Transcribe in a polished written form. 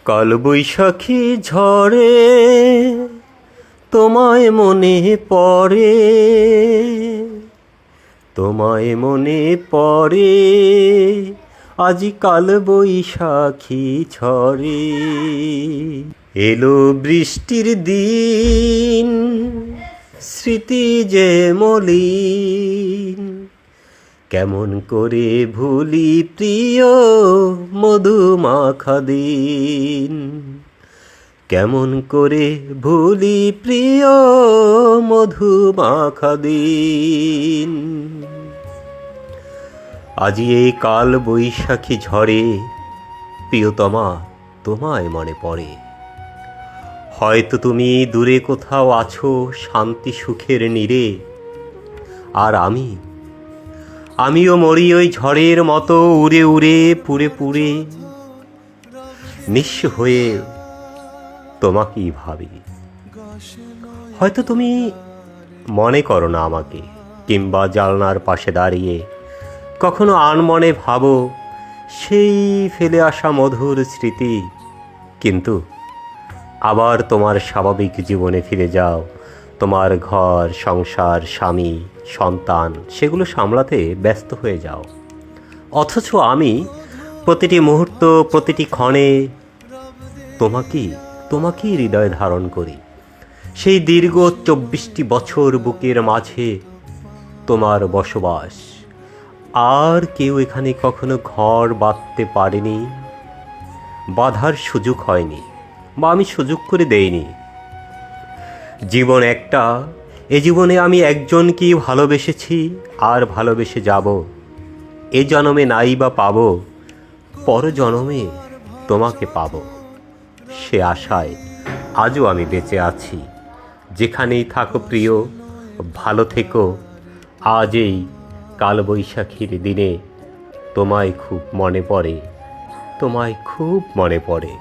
কালবৈশাখী ঝড়ে তোমায় মনে পড়ে, তোমায় মনে পড়ে আজি কালবৈশাখী ঝড়ে। এলো বৃষ্টির দিন, স্মৃতি যে মলিন, কেমন করে ভুলি প্রিয় মধুমাখা দিন, কেমন করে ভুলি প্রিয় মধুমাখা দিন। আজি এই কাল বৈশাখী ঝড়ে প্রিয়তমা তোমায় মনে পড়ে। হয়তো তুমি দূরে কোথাও আছো শান্তি সুখের নীড়ে, আর আমিও মরি ওই ঝড়ের মতো উড়ে উড়ে পুড়ে পুড়ে নিঃস্ব হয়ে তোমাকেই ভাবি। হয়তো তুমি মনে করো না আমাকে, কিংবা জানলার পাশে দাঁড়িয়ে কখনো আনমনে ভাবো সেই ফেলে আসা মধুর স্মৃতি, কিন্তু আবার তোমার স্বাভাবিক জীবনে ফিরে যাও। তোমার ঘর সংসার স্বামী সন্তান সেগুলো সামলাতে ব্যস্ত হয়ে যাও। অথচ আমি প্রতিটি মুহূর্ত প্রতিটি ক্ষণে তোমাকেই হৃদয়ে ধারণ করি। সেই দীর্ঘ 24টি বছর বুকের মাঝে তোমার বসবাস। আর কেউ এখানে কখনো ঘর বাঁধতে পারেনি, বাঁধার সুযোগ হয়নি, বা আমি সুযোগ করে দেইনি। জীবন একটা, এ জীবনে আমি একজনকেই ভালোবেসেছি আর ভালোবেসে যাব। এ জন্মে নাই বা পাবো, পর জন্মে তোমাকে পাবো। সে আশায় আজও আমি বেঁচে আছি। যেখানেই থাকো প্রিয়, ভালো থেকো। আজ এই কালবৈশাখীর দিনে তোমায় খুব মনে পড়ে, তোমায় খুব মনে পড়ে।